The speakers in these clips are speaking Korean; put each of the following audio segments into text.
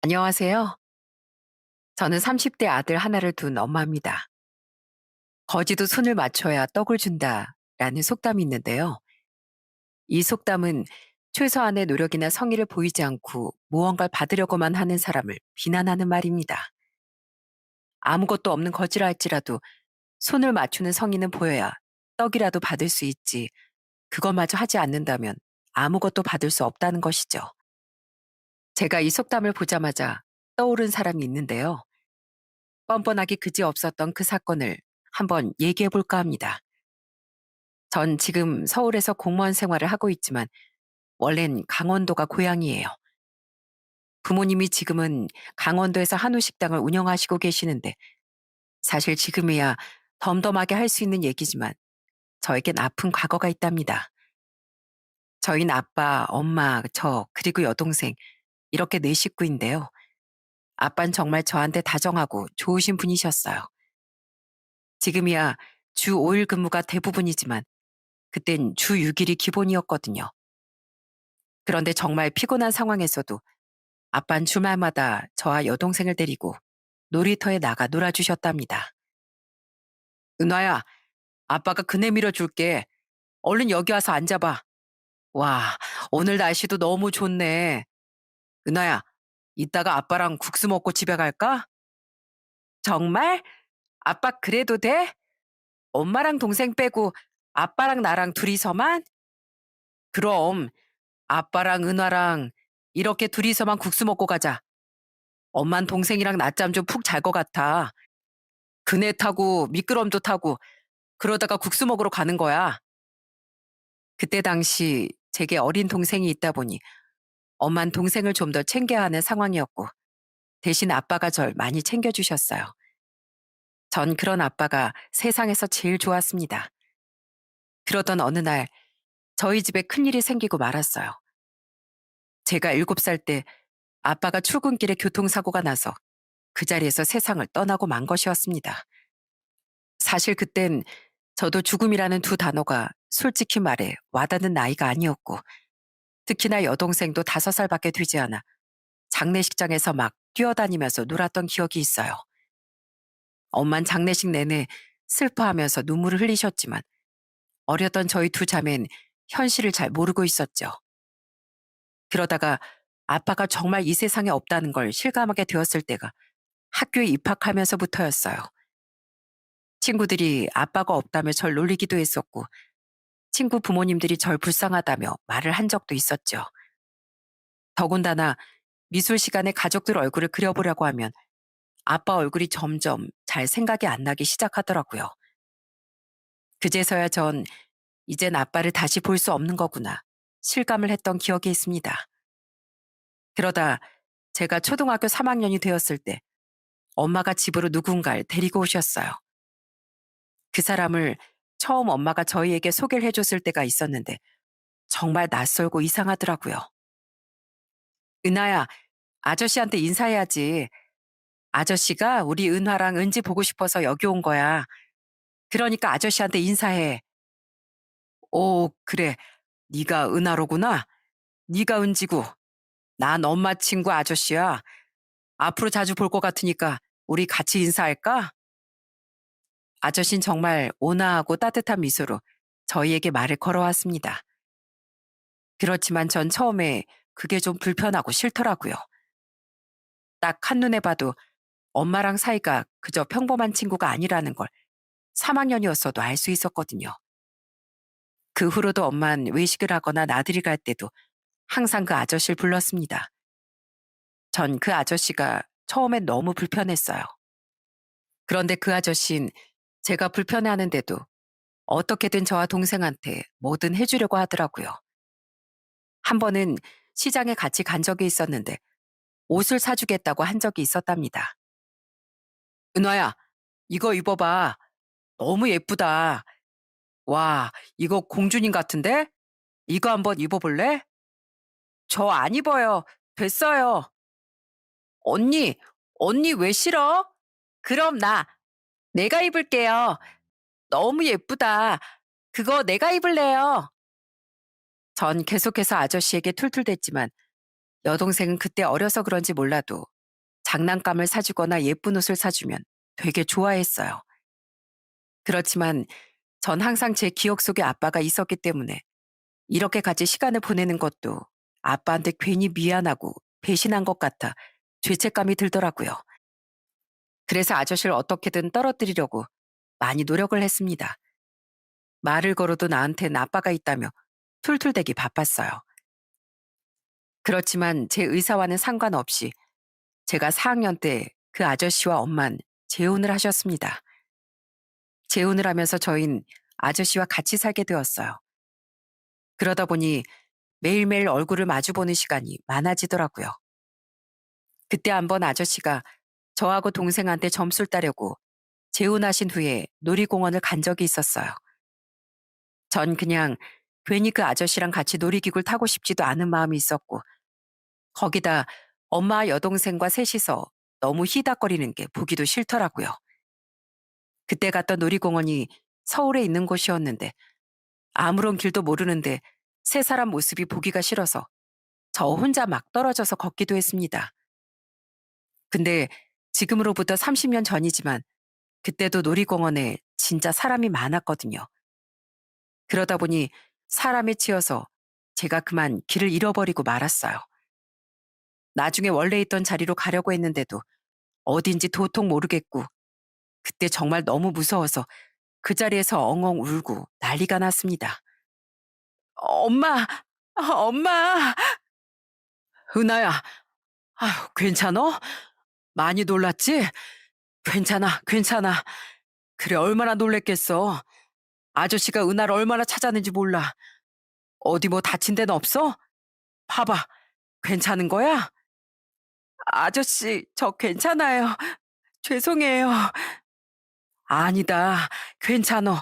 안녕하세요. 저는 30대 아들 하나를 둔 엄마입니다. 거지도 손을 맞춰야 떡을 준다라는 속담이 있는데요. 이 속담은 최소한의 노력이나 성의를 보이지 않고 무언가를 받으려고만 하는 사람을 비난하는 말입니다. 아무것도 없는 거지라 할지라도 손을 맞추는 성의는 보여야 떡이라도 받을 수 있지. 그것마저 하지 않는다면 아무것도 받을 수 없다는 것이죠. 제가 이 속담을 보자마자 떠오른 사람이 있는데요. 뻔뻔하게 그지없었던 그 사건을 한번 얘기해 볼까 합니다. 전 지금 서울에서 공무원 생활을 하고 있지만 원래는 강원도가 고향이에요. 부모님이 지금은 강원도에서 한우 식당을 운영하시고 계시는데 사실 지금이야 덤덤하게 할 수 있는 얘기지만 저에겐 아픈 과거가 있답니다. 저희는 아빠, 엄마, 저 그리고 여동생 이렇게 네 식구인데요. 아빠는 정말 저한테 다정하고 좋으신 분이셨어요. 지금이야 주 5일 근무가 대부분이지만 그땐 주 6일이 기본이었거든요. 그런데 정말 피곤한 상황에서도 아빤 주말마다 저와 여동생을 데리고 놀이터에 나가 놀아주셨답니다. 은화야, 아빠가 그네 밀어줄게. 얼른 여기 와서 앉아봐. 와, 오늘 날씨도 너무 좋네. 은하야, 이따가 아빠랑 국수 먹고 집에 갈까? 정말? 아빠 그래도 돼? 엄마랑 동생 빼고 아빠랑 나랑 둘이서만? 그럼 아빠랑 은화랑 이렇게 둘이서만 국수 먹고 가자. 엄만 동생이랑 낮잠 좀 푹 잘 것 같아. 그네 타고 미끄럼도 타고 그러다가 국수 먹으러 가는 거야. 그때 당시 제게 어린 동생이 있다 보니 엄만 동생을 좀 더 챙겨야 하는 상황이었고 대신 아빠가 절 많이 챙겨주셨어요. 전 그런 아빠가 세상에서 제일 좋았습니다. 그러던 어느 날 저희 집에 큰일이 생기고 말았어요. 제가 7살 때 아빠가 출근길에 교통사고가 나서 그 자리에서 세상을 떠나고 만 것이었습니다. 사실 그땐 저도 죽음이라는 두 단어가 솔직히 말해 와닿는 나이가 아니었고 특히나 여동생도 5살밖에 되지 않아 장례식장에서 막 뛰어다니면서 놀았던 기억이 있어요. 엄만 장례식 내내 슬퍼하면서 눈물을 흘리셨지만 어렸던 저희 두 자매는 현실을 잘 모르고 있었죠. 그러다가 아빠가 정말 이 세상에 없다는 걸 실감하게 되었을 때가 학교에 입학하면서부터였어요. 친구들이 아빠가 없다며 절 놀리기도 했었고 친구 부모님들이 절 불쌍하다며 말을 한 적도 있었죠. 더군다나 미술 시간에 가족들 얼굴을 그려보려고 하면 아빠 얼굴이 점점 잘 생각이 안 나기 시작하더라고요. 그제서야 전 이젠 아빠를 다시 볼 수 없는 거구나 실감을 했던 기억이 있습니다. 그러다 제가 초등학교 3학년이 되었을 때 엄마가 집으로 누군가를 데리고 오셨어요. 그 사람을 처음 엄마가 저희에게 소개를 해줬을 때가 있었는데 정말 낯설고 이상하더라고요. 은하야, 아저씨한테 인사해야지. 아저씨가 우리 은화랑 은지 보고 싶어서 여기 온 거야. 그러니까 아저씨한테 인사해. 오, 그래. 네가 은하로구나. 네가 은지고. 난 엄마 친구 아저씨야. 앞으로 자주 볼 것 같으니까 우리 같이 인사할까? 아저씨는 정말 온화하고 따뜻한 미소로 저희에게 말을 걸어왔습니다. 그렇지만 전 처음에 그게 좀 불편하고 싫더라고요. 딱 한눈에 봐도 엄마랑 사이가 그저 평범한 친구가 아니라는 걸 3학년이었어도 알 수 있었거든요. 그 후로도 엄만 외식을 하거나 나들이 갈 때도 항상 그 아저씨를 불렀습니다. 전 그 아저씨가 처음엔 너무 불편했어요. 그런데 그 아저씨는 제가 불편해하는데도 어떻게든 저와 동생한테 뭐든 해주려고 하더라고요. 한 번은 시장에 같이 간 적이 있었는데 옷을 사주겠다고 한 적이 있었답니다. 은화야, 이거 입어봐. 너무 예쁘다. 와, 이거 공주님 같은데? 이거 한번 입어볼래? 저 안 입어요. 됐어요. 언니, 언니 왜 싫어? 그럼 내가 입을게요. 너무 예쁘다. 그거 내가 입을래요. 전 계속해서 아저씨에게 툴툴댔지만 여동생은 그때 어려서 그런지 몰라도 장난감을 사주거나 예쁜 옷을 사주면 되게 좋아했어요. 그렇지만 전 항상 제 기억 속에 아빠가 있었기 때문에 이렇게 같이 시간을 보내는 것도 아빠한테 괜히 미안하고 배신한 것 같아 죄책감이 들더라고요. 그래서 아저씨를 어떻게든 떨어뜨리려고 많이 노력을 했습니다. 말을 걸어도 나한텐 아빠가 있다며 툴툴대기 바빴어요. 그렇지만 제 의사와는 상관없이 제가 4학년 때 그 아저씨와 엄만 재혼을 하셨습니다. 재혼을 하면서 저흰 아저씨와 같이 살게 되었어요. 그러다 보니 매일매일 얼굴을 마주보는 시간이 많아지더라고요. 그때 한번 아저씨가 저하고 동생한테 점수를 따려고 재혼하신 후에 놀이공원을 간 적이 있었어요. 전 그냥 괜히 그 아저씨랑 같이 놀이기구를 타고 싶지도 않은 마음이 있었고, 거기다 엄마와 여동생과 셋이서 너무 히닥거리는 게 보기도 싫더라고요. 그때 갔던 놀이공원이 서울에 있는 곳이었는데 아무런 길도 모르는데 세 사람 모습이 보기가 싫어서 저 혼자 막 떨어져서 걷기도 했습니다. 근데 지금으로부터 30년 전이지만 그때도 놀이공원에 진짜 사람이 많았거든요. 그러다 보니 사람에 치여서 제가 그만 길을 잃어버리고 말았어요. 나중에 원래 있던 자리로 가려고 했는데도 어딘지 도통 모르겠고 그때 정말 너무 무서워서 그 자리에서 엉엉 울고 난리가 났습니다. 엄마, 엄마, 은하야, 아휴, 괜찮어? 많이 놀랐지? 괜찮아, 괜찮아. 그래, 얼마나 놀랬겠어. 아저씨가 은하를 얼마나 찾았는지 몰라. 어디 뭐 다친 데는 없어? 봐봐, 괜찮은 거야? 아저씨, 저 괜찮아요. 죄송해요. 아니다, 괜찮어.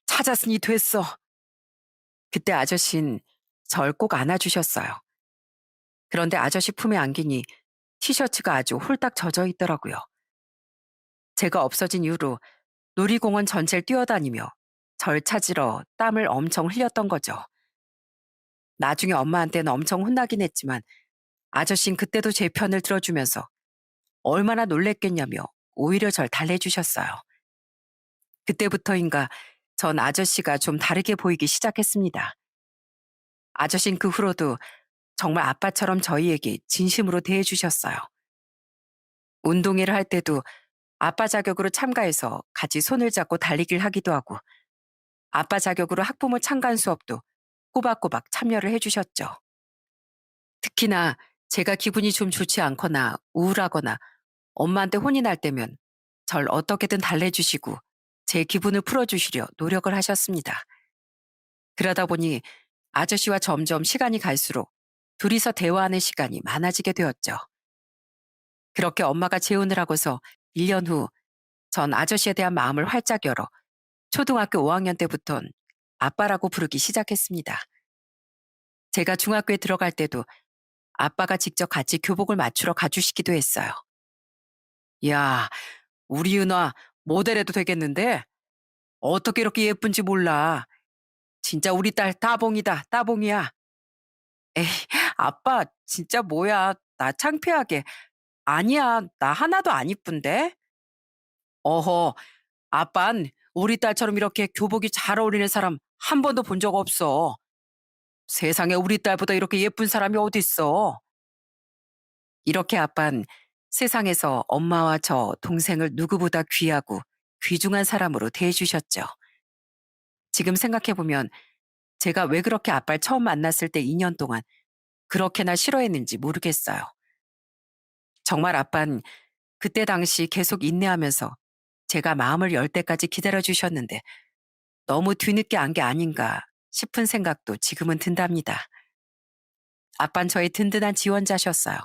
찾았으니 됐어. 그때 아저씨는 절 꼭 안아주셨어요. 그런데 아저씨 품에 안기니 티셔츠가 아주 홀딱 젖어 있더라고요. 제가 없어진 이후로 놀이공원 전체를 뛰어다니며 절 찾으러 땀을 엄청 흘렸던 거죠. 나중에 엄마한테는 엄청 혼나긴 했지만 아저씨는 그때도 제 편을 들어주면서 얼마나 놀랬겠냐며 오히려 절 달래주셨어요. 그때부터인가 전 아저씨가 좀 다르게 보이기 시작했습니다. 아저씨는 그 후로도 정말 아빠처럼 저희에게 진심으로 대해주셨어요. 운동회를 할 때도 아빠 자격으로 참가해서 같이 손을 잡고 달리기를 하기도 하고 아빠 자격으로 학부모 참관 수업도 꼬박꼬박 참여를 해주셨죠. 특히나 제가 기분이 좀 좋지 않거나 우울하거나 엄마한테 혼이 날 때면 절 어떻게든 달래주시고 제 기분을 풀어주시려 노력을 하셨습니다. 그러다 보니 아저씨와 점점 시간이 갈수록 둘이서 대화하는 시간이 많아지게 되었죠. 그렇게 엄마가 재혼을 하고서 1년 후 전 아저씨에 대한 마음을 활짝 열어 초등학교 5학년 때부턴 아빠라고 부르기 시작했습니다. 제가 중학교에 들어갈 때도 아빠가 직접 같이 교복을 맞추러 가주시기도 했어요. 야, 우리 은화 모델해도 되겠는데? 어떻게 이렇게 예쁜지 몰라. 진짜 우리 딸 따봉이다, 따봉이야. 에이, 아빠, 진짜 뭐야. 나 창피하게. 아니야, 나 하나도 안 이쁜데? 어허, 아빤 우리 딸처럼 이렇게 교복이 잘 어울리는 사람 한 번도 본 적 없어. 세상에 우리 딸보다 이렇게 예쁜 사람이 어딨어. 이렇게 아빤 세상에서 엄마와 저 동생을 누구보다 귀하고 귀중한 사람으로 대해주셨죠. 지금 생각해보면 제가 왜 그렇게 아빠를 처음 만났을 때 2년 동안 그렇게나 싫어했는지 모르겠어요. 정말 아빤 그때 당시 계속 인내하면서 제가 마음을 열 때까지 기다려주셨는데 너무 뒤늦게 안 게 아닌가 싶은 생각도 지금은 든답니다. 아빤 저의 든든한 지원자셨어요.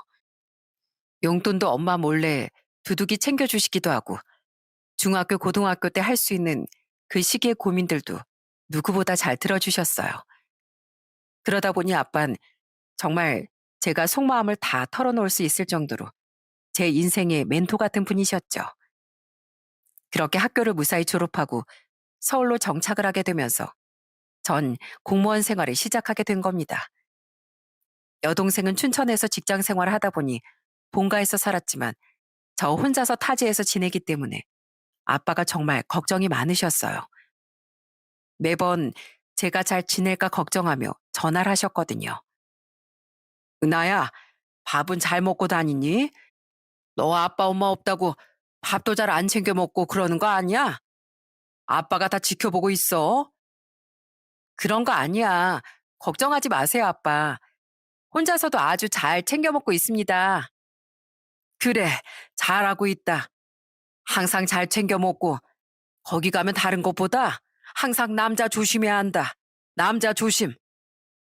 용돈도 엄마 몰래 두둑이 챙겨주시기도 하고 중학교, 고등학교 때 할 수 있는 그 시기의 고민들도 누구보다 잘 들어주셨어요. 그러다 보니 아빤 정말 제가 속마음을 다 털어놓을 수 있을 정도로 제 인생의 멘토 같은 분이셨죠. 그렇게 학교를 무사히 졸업하고 서울로 정착을 하게 되면서 전 공무원 생활을 시작하게 된 겁니다. 여동생은 춘천에서 직장 생활을 하다 보니 본가에서 살았지만 저 혼자서 타지에서 지내기 때문에 아빠가 정말 걱정이 많으셨어요. 매번 제가 잘 지낼까 걱정하며 전화를 하셨거든요. 은하야, 밥은 잘 먹고 다니니? 너 아빠 엄마 없다고 밥도 잘 안 챙겨 먹고 그러는 거 아니야? 아빠가 다 지켜보고 있어. 그런 거 아니야. 걱정하지 마세요, 아빠. 혼자서도 아주 잘 챙겨 먹고 있습니다. 그래, 잘하고 있다. 항상 잘 챙겨 먹고 거기 가면 다른 것보다 항상 남자 조심해야 한다. 남자 조심.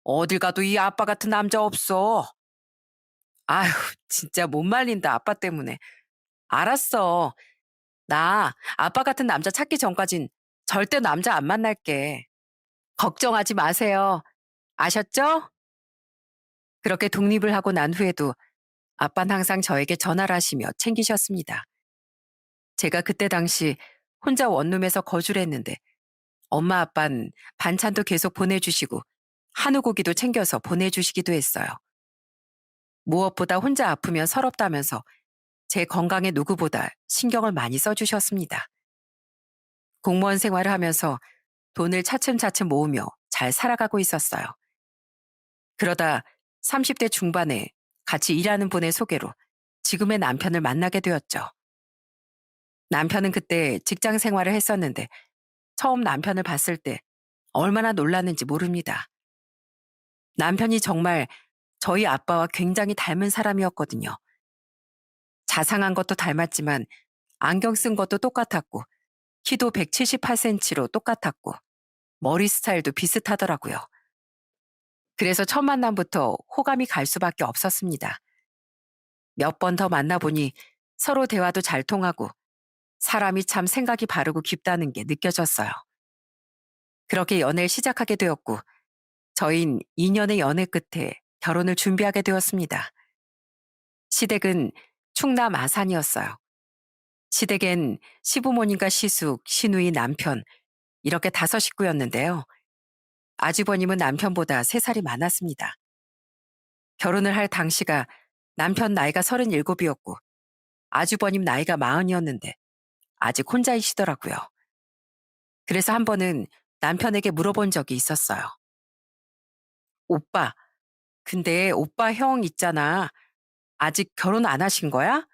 어딜 가도 이 아빠 같은 남자 없어. 아휴, 진짜 못 말린다, 아빠 때문에. 알았어. 나 아빠 같은 남자 찾기 전까진 절대 남자 안 만날게. 걱정하지 마세요. 아셨죠? 그렇게 독립을 하고 난 후에도 아빠는 항상 저에게 전화를 하시며 챙기셨습니다. 제가 그때 당시 혼자 원룸에서 거주를 했는데 엄마 아빠는 반찬도 계속 보내주시고 한우 고기도 챙겨서 보내주시기도 했어요. 무엇보다 혼자 아프면 서럽다면서 제 건강에 누구보다 신경을 많이 써주셨습니다. 공무원 생활을 하면서 돈을 차츰차츰 모으며 잘 살아가고 있었어요. 그러다 30대 중반에 같이 일하는 분의 소개로 지금의 남편을 만나게 되었죠. 남편은 그때 직장 생활을 했었는데 처음 남편을 봤을 때 얼마나 놀랐는지 모릅니다. 남편이 정말 저희 아빠와 굉장히 닮은 사람이었거든요. 자상한 것도 닮았지만 안경 쓴 것도 똑같았고 키도 178cm로 똑같았고 머리 스타일도 비슷하더라고요. 그래서 첫 만남부터 호감이 갈 수밖에 없었습니다. 몇 번 더 만나보니 서로 대화도 잘 통하고 사람이 참 생각이 바르고 깊다는 게 느껴졌어요. 그렇게 연애를 시작하게 되었고 저흰 2년의 연애 끝에 결혼을 준비하게 되었습니다. 시댁은 충남 아산이었어요. 시댁엔 시부모님과 시숙, 시누이, 남편 이렇게 5식구였는데요. 아주버님은 남편보다 3살이 많았습니다. 결혼을 할 당시가 남편 나이가 37이었고 아주버님 나이가 40이었는데 아직 혼자이시더라고요. 그래서 한 번은 남편에게 물어본 적이 있었어요. 오빠, 근데 오빠 형 있잖아. 아직 결혼 안 하신 거야?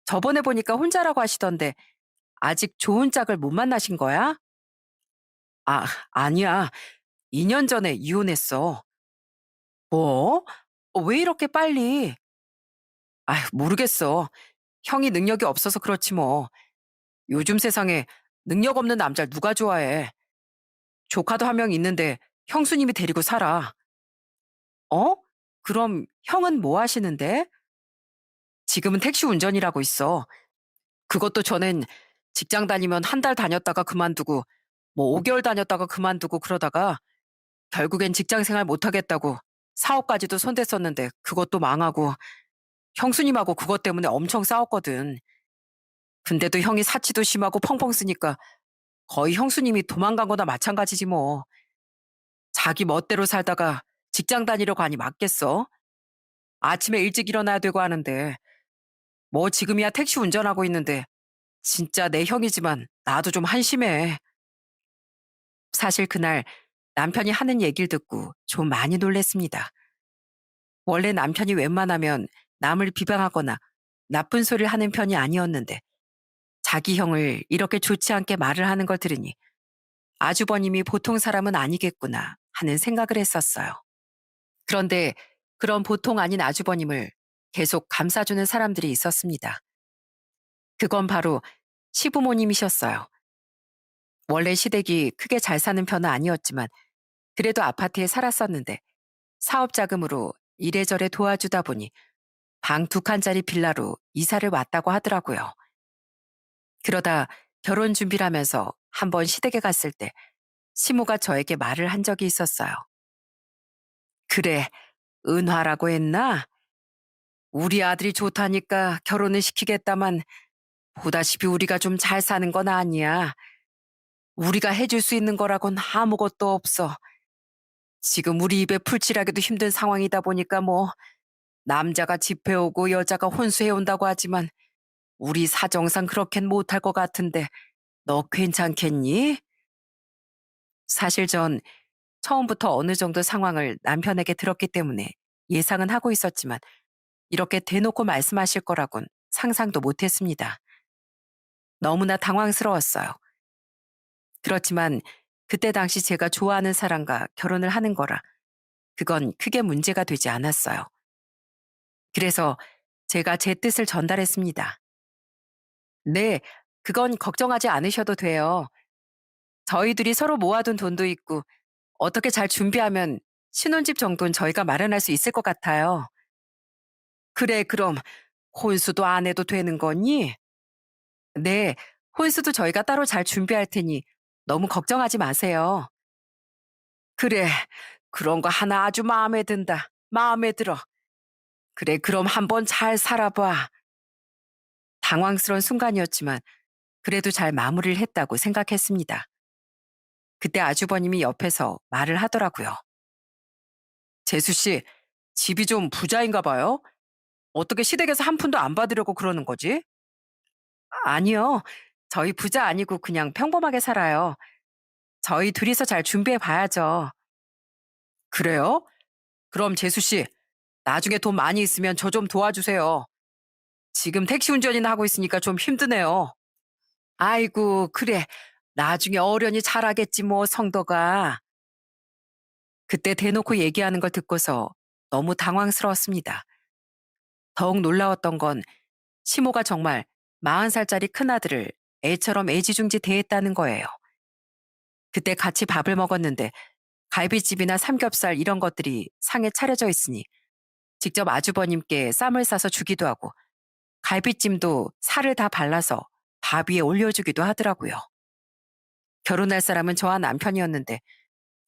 저번에 보니까 혼자라고 하시던데 아직 좋은 짝을 못 만나신 거야? 아, 아니야. 2년 전에 이혼했어. 뭐? 왜 이렇게 빨리? 아휴, 모르겠어. 형이 능력이 없어서 그렇지 뭐. 요즘 세상에 능력 없는 남자를 누가 좋아해. 조카도 한 명 있는데 형수님이 데리고 살아. 어? 그럼 형은 뭐 하시는데? 지금은 택시 운전이라고 있어. 그것도 전엔 직장 다니면 한 달 다녔다가 그만두고 뭐 5개월 다녔다가 그만두고 그러다가 결국엔 직장 생활 못 하겠다고 사업까지도 손댔었는데 그것도 망하고 형수님하고 그것 때문에 엄청 싸웠거든. 근데도 형이 사치도 심하고 펑펑 쓰니까 거의 형수님이 도망간 거나 마찬가지지 뭐. 자기 멋대로 살다가 직장 다니려고 하니 맞겠어? 아침에 일찍 일어나야 되고 하는데 뭐 지금이야 택시 운전하고 있는데 진짜 내 형이지만 나도 좀 한심해. 사실 그날 남편이 하는 얘기를 듣고 좀 많이 놀랬습니다. 원래 남편이 웬만하면 남을 비방하거나 나쁜 소리를 하는 편이 아니었는데 자기 형을 이렇게 좋지 않게 말을 하는 걸 들으니 아주버님이 보통 사람은 아니겠구나 하는 생각을 했었어요. 그런데 그런 보통 아닌 아주버님을 계속 감싸주는 사람들이 있었습니다. 그건 바로 시부모님이셨어요. 원래 시댁이 크게 잘 사는 편은 아니었지만 그래도 아파트에 살았었는데 사업 자금으로 이래저래 도와주다 보니 방 2칸짜리 빌라로 이사를 왔다고 하더라고요. 그러다 결혼 준비를 하면서 한번 시댁에 갔을 때 시모가 저에게 말을 한 적이 있었어요. 그래, 은화라고 했나? 우리 아들이 좋다니까 결혼을 시키겠다만 보다시피 우리가 좀 잘 사는 건 아니야. 우리가 해줄 수 있는 거라곤 아무것도 없어. 지금 우리 입에 풀칠하기도 힘든 상황이다 보니까 뭐 남자가 집해오고 여자가 혼수해온다고 하지만 우리 사정상 그렇게는 못할 것 같은데 너 괜찮겠니? 사실 전 처음부터 어느 정도 상황을 남편에게 들었기 때문에 예상은 하고 있었지만 이렇게 대놓고 말씀하실 거라곤 상상도 못했습니다. 너무나 당황스러웠어요. 그렇지만 그때 당시 제가 좋아하는 사람과 결혼을 하는 거라 그건 크게 문제가 되지 않았어요. 그래서 제가 제 뜻을 전달했습니다. 네, 그건 걱정하지 않으셔도 돼요. 저희들이 서로 모아둔 돈도 있고 어떻게 잘 준비하면 신혼집 정도는 저희가 마련할 수 있을 것 같아요. 그래, 그럼 혼수도 안 해도 되는 거니? 네, 혼수도 저희가 따로 잘 준비할 테니 너무 걱정하지 마세요. 그래, 그런 거 하나 아주 마음에 든다. 마음에 들어. 그래, 그럼 한번 잘 살아봐. 당황스러운 순간이었지만 그래도 잘 마무리를 했다고 생각했습니다. 그때 아주버님이 옆에서 말을 하더라고요. 재수 씨, 집이 좀 부자인가 봐요? 어떻게 시댁에서 한 푼도 안 받으려고 그러는 거지? 아니요. 저희 부자 아니고 그냥 평범하게 살아요. 저희 둘이서 잘 준비해 봐야죠. 그래요? 그럼 재수 씨, 나중에 돈 많이 있으면 저 좀 도와주세요. 지금 택시 운전이나 하고 있으니까 좀 힘드네요. 아이고, 그래. 나중에 어련히 잘하겠지 뭐, 성도가. 그때 대놓고 얘기하는 걸 듣고서 너무 당황스러웠습니다. 더욱 놀라웠던 건 시모가 정말 40살짜리 큰아들을 애처럼 애지중지 대했다는 거예요. 그때 같이 밥을 먹었는데 갈비집이나 삼겹살 이런 것들이 상에 차려져 있으니 직접 아주버님께 쌈을 싸서 주기도 하고 갈비찜도 살을 다 발라서 밥 위에 올려주기도 하더라고요. 결혼할 사람은 저와 남편이었는데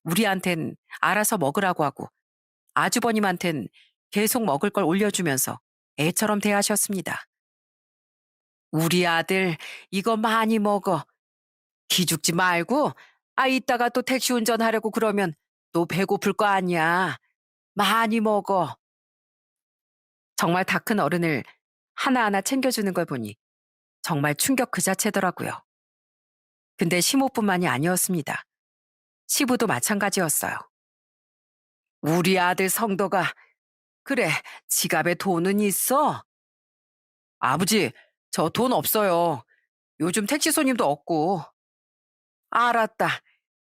우리한텐 알아서 먹으라고 하고 아주버님한텐 계속 먹을 걸 올려주면서 애처럼 대하셨습니다. 우리 아들 이거 많이 먹어. 기죽지 말고 이따가 또 택시 운전하려고 그러면 또 배고플 거 아니야. 많이 먹어. 정말 다 큰 어른을 하나하나 챙겨주는 걸 보니 정말 충격 그 자체더라고요. 근데 시모뿐만이 아니었습니다. 시부도 마찬가지였어요. 우리 아들 성도가 그래 지갑에 돈은 있어? 아버지 저 돈 없어요. 요즘 택시 손님도 없고. 알았다.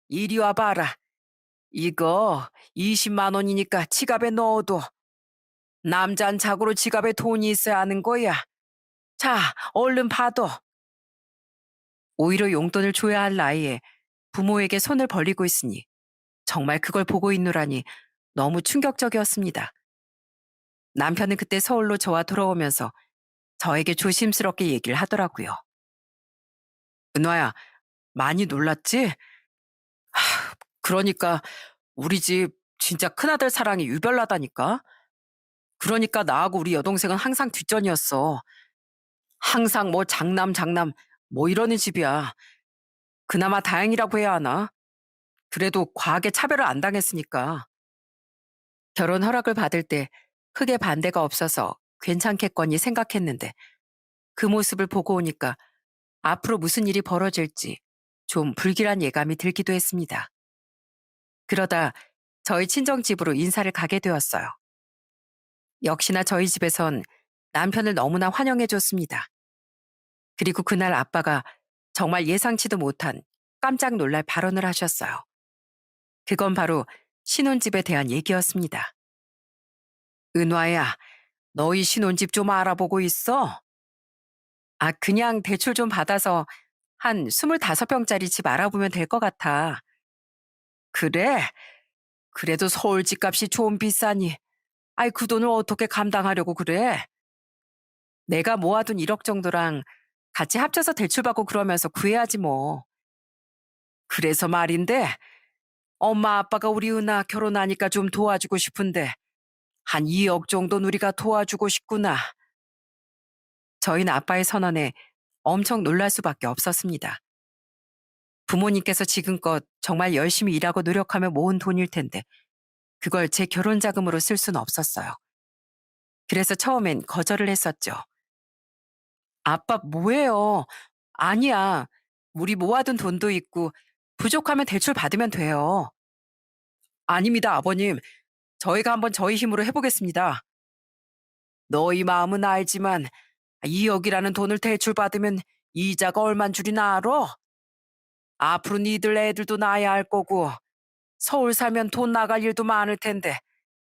이리 와 봐라. 이거 20만 원이니까 지갑에 넣어둬. 남잔 자고로 지갑에 돈이 있어야 하는 거야. 자, 얼른 받아. 오히려 용돈을 줘야 할 나이에 부모에게 손을 벌리고 있으니 정말 그걸 보고 있노라니 너무 충격적이었습니다. 남편은 그때 서울로 저와 돌아오면서 저에게 조심스럽게 얘기를 하더라고요. 은화야, 많이 놀랐지? 그러니까 우리 집 진짜 큰아들 사랑이 유별나다니까? 그러니까 나하고 우리 여동생은 항상 뒷전이었어. 항상 뭐 장남 뭐 이러는 집이야. 그나마 다행이라고 해야 하나? 그래도 과하게 차별을 안 당했으니까. 결혼 허락을 받을 때 크게 반대가 없어서 괜찮겠거니 생각했는데 그 모습을 보고 오니까 앞으로 무슨 일이 벌어질지 좀 불길한 예감이 들기도 했습니다. 그러다 저희 친정집으로 인사를 가게 되었어요. 역시나 저희 집에선 남편을 너무나 환영해줬습니다. 그리고 그날 아빠가 정말 예상치도 못한 깜짝 놀랄 발언을 하셨어요. 그건 바로 신혼집에 대한 얘기였습니다. 은화야, 너희 신혼집 좀 알아보고 있어? 그냥 대출 좀 받아서 한 25평짜리 집 알아보면 될 것 같아. 그래? 그래도 서울 집값이 좀 비싸니. 그 돈을 어떻게 감당하려고 그래? 내가 모아둔 1억 정도랑 같이 합쳐서 대출받고 그러면서 구해야지 뭐. 그래서 말인데, 엄마 아빠가 우리 은하 결혼하니까 좀 도와주고 싶은데, 한 2억 정도는 우리가 도와주고 싶구나. 저희는 아빠의 선언에 엄청 놀랄 수밖에 없었습니다. 부모님께서 지금껏 정말 열심히 일하고 노력하며 모은 돈일 텐데, 그걸 제 결혼 자금으로 쓸 수는 없었어요. 그래서 처음엔 거절을 했었죠. 아빠 뭐예요? 아니야. 우리 모아둔 돈도 있고 부족하면 대출 받으면 돼요. 아닙니다, 아버님. 저희가 한번 저희 힘으로 해보겠습니다. 너희 마음은 알지만 2억이라는 돈을 대출받으면 이자가 얼만 줄이나 알아? 앞으로 니들 애들도 낳아야 할 거고 서울 살면 돈 나갈 일도 많을 텐데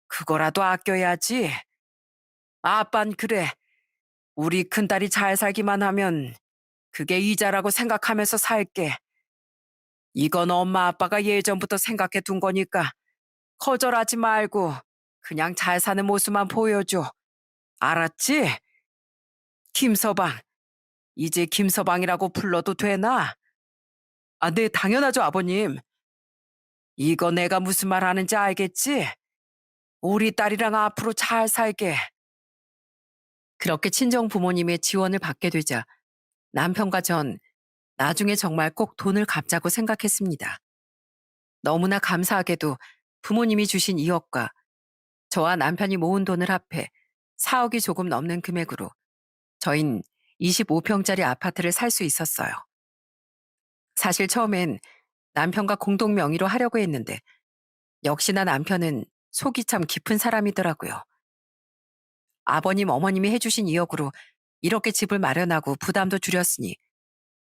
그거라도 아껴야지. 아빤 그래. 우리 큰딸이 잘 살기만 하면 그게 이자라고 생각하면서 살게. 이건 엄마 아빠가 예전부터 생각해 둔 거니까 거절하지 말고 그냥 잘 사는 모습만 보여줘. 알았지? 김서방. 이제 김서방이라고 불러도 되나? 아, 네, 당연하죠, 아버님. 이거 내가 무슨 말 하는지 알겠지? 우리 딸이랑 앞으로 잘 살게. 그렇게 친정 부모님의 지원을 받게 되자 남편과 전 나중에 정말 꼭 돈을 갚자고 생각했습니다. 너무나 감사하게도 부모님이 주신 2억과 저와 남편이 모은 돈을 합해 4억이 조금 넘는 금액으로 저흰 25평짜리 아파트를 살 수 있었어요. 사실 처음엔 남편과 공동 명의로 하려고 했는데 역시나 남편은 속이 참 깊은 사람이더라고요. 아버님, 어머님이 해주신 2억으로 이렇게 집을 마련하고 부담도 줄였으니